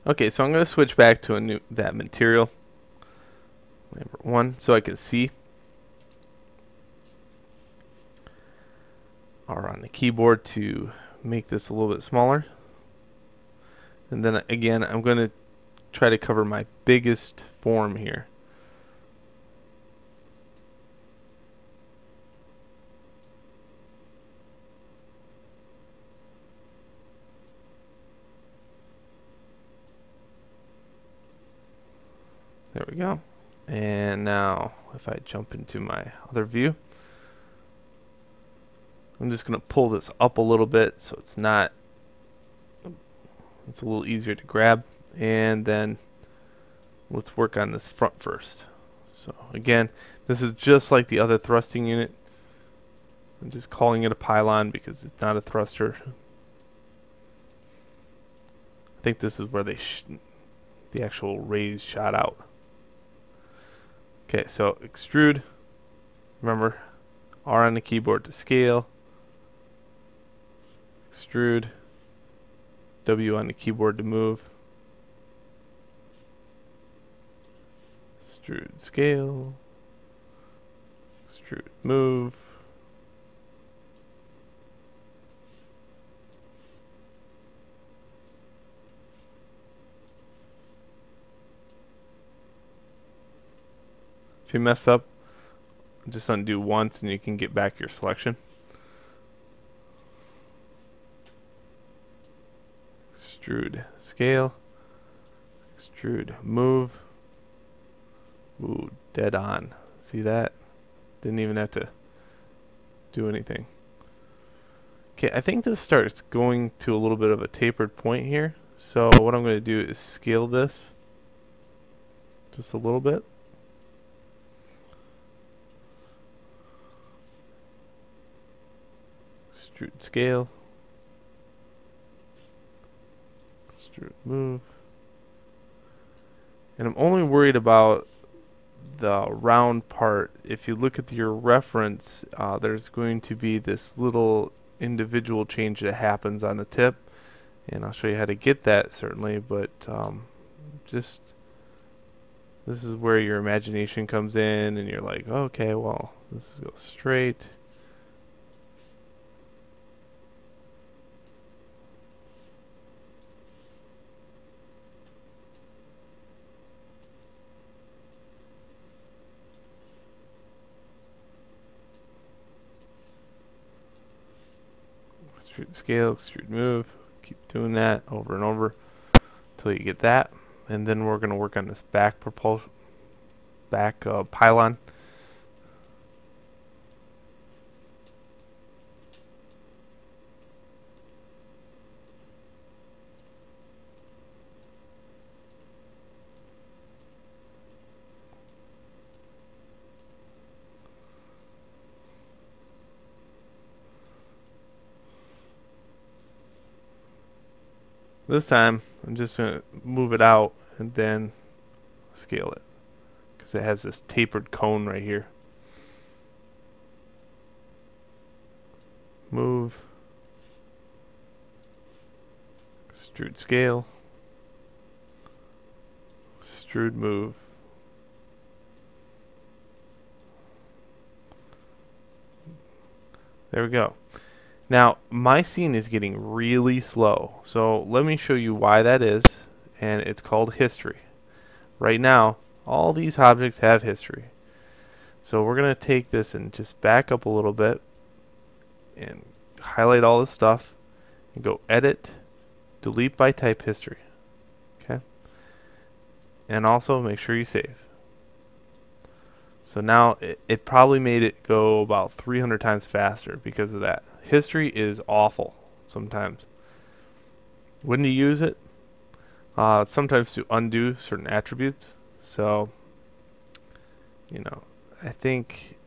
Okay, so I'm going to switch back to that material, number 1, so I can see. Or on the keyboard to make this a little bit smaller. And then again, I'm going to try to cover my biggest form here. There we go. And now if I jump into my other view, I'm just going to pull this up a little bit so it's a little easier to grab. And then let's work on this front first. So again, this is just like the other thrusting unit. I'm just calling it a pylon because it's not a thruster. I think this is where the actual rays shot out. Okay, so extrude. Remember, R on the keyboard to scale. Extrude. W on the keyboard to move. Extrude, scale. Extrude, move. If you mess up, just undo once and you can get back your selection. Extrude, scale. Extrude, move. Ooh, dead on. See that? Didn't even have to do anything. Okay, I think this starts going to a little bit of a tapered point here. So what I'm going to do is scale this just a little bit. Extrude, scale. Extrude, move. And I'm only worried about the round part. If you look at your reference, there's going to be this little individual change that happens on the tip, and I'll show you how to get that certainly, but just this is where your imagination comes in and you're like, okay, well, this goes straight. Extrude, scale, extrude, move. Keep doing that over and over until you get that. And then we're going to work on this back pylon. This time, I'm just going to move it out and then scale it, because it has this tapered cone right here. Move. Extrude, scale. Extrude, move. There we go. Now, my scene is getting really slow, so let me show you why that is, and it's called history. Right now, all these objects have history. So we're going to take this and just back up a little bit and highlight all this stuff and go edit, delete by type history. Okay? And also make sure you save. So now it probably made it go about 300 times faster because of that. History is awful sometimes. When to use it? Sometimes to undo certain attributes. So, I think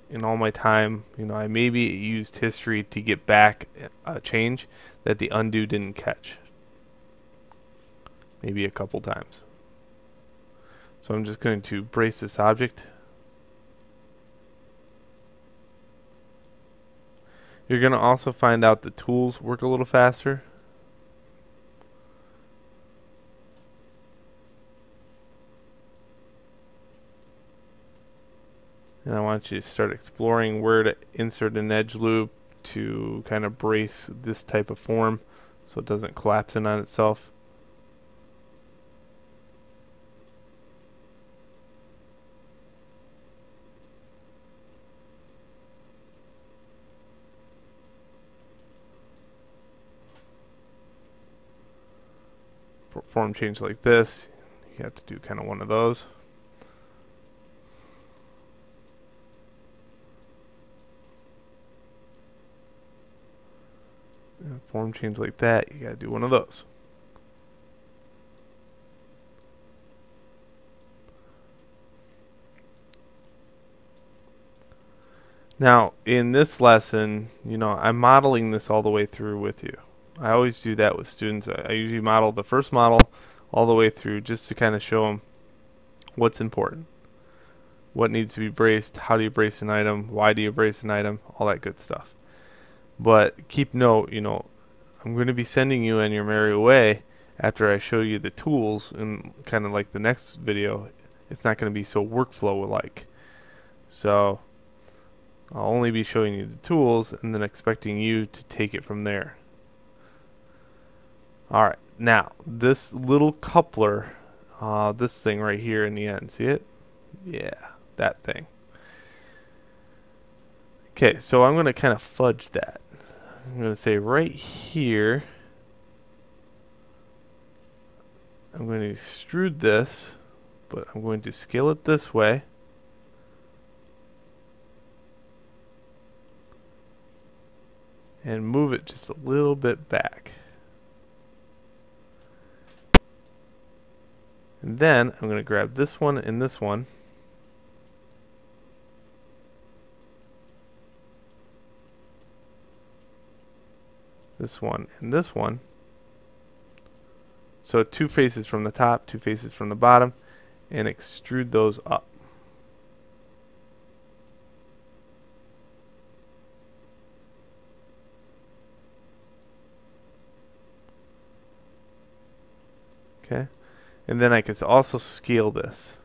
in all my time, I maybe used history to get back a change that the undo didn't catch. Maybe a couple times. So I'm just going to brace this object. You're going to also find out the tools work a little faster. And I want you to start exploring where to insert an edge loop to kind of brace this type of form so it doesn't collapse in on itself. For form change like this, you have to do kind of one of those. And form change like that, you got to do one of those. Now, in this lesson, I'm modeling this all the way through with you. I always do that with students. I usually model the first model all the way through just to kind of show them what's important, what needs to be braced, how do you brace an item, why do you brace an item, all that good stuff. But keep note, I'm going to be sending you on your merry way after I show you the tools, and kind of like the next video, it's not going to be so workflow-like. So I'll only be showing you the tools and then expecting you to take it from there. Alright, now this little coupler, this thing right here in the end, see it? Yeah, that thing. Okay, so I'm going to kind of fudge that. I'm going to say right here, I'm going to extrude this, but I'm going to scale it this way. And move it just a little bit back. And then I'm going to grab this one and this one. This one and this one. So 2 faces from the top, 2 faces from the bottom, and extrude those up. Okay, and then I could also scale this.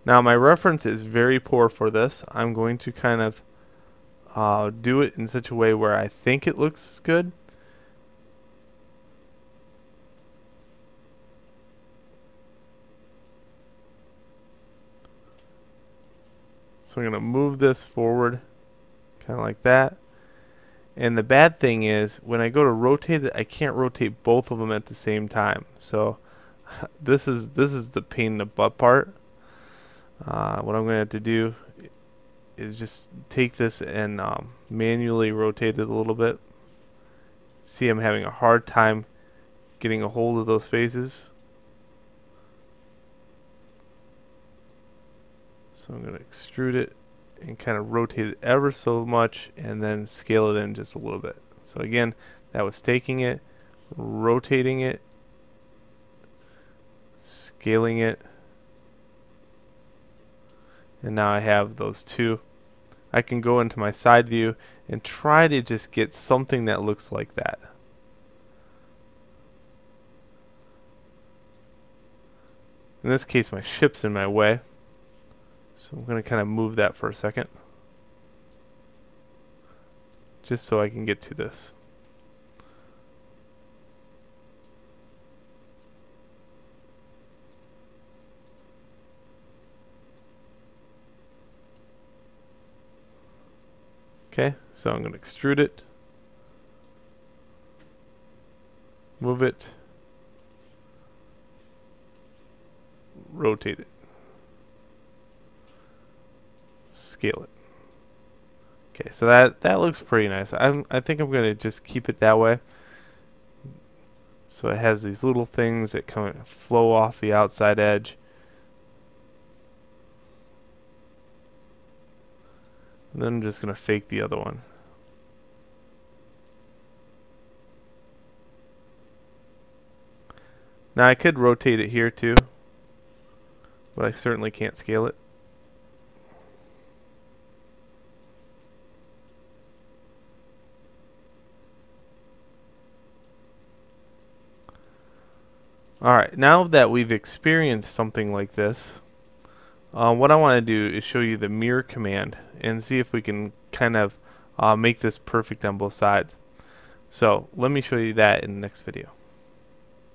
Now my reference is very poor for this. I'm going to kind of do it in such a way where I think it looks good. So I'm going to move this forward, kind of like that. And the bad thing is, when I go to rotate it, I can't rotate both of them at the same time. So this is the pain in the butt part. What I'm going to have to do is just take this and manually rotate it a little bit. See, I'm having a hard time getting a hold of those faces. So I'm going to extrude it and kind of rotate it ever so much and then scale it in just a little bit. So again, that was taking it, rotating it, scaling it, and now I have those two. I can go into my side view and try to just get something that looks like that. In this case, my ship's in my way. So I'm going to kind of move that for a second, just so I can get to this. Okay, so I'm going to extrude it, move it, rotate it, scale it. Okay, so that looks pretty nice. I think I'm going to just keep it that way. So it has these little things that flow off the outside edge. And then I'm just going to fake the other one. Now I could rotate it here too, but I certainly can't scale it. Alright, now that we've experienced something like this, what I want to do is show you the mirror command and see if we can kind of make this perfect on both sides. So let me show you that in the next video.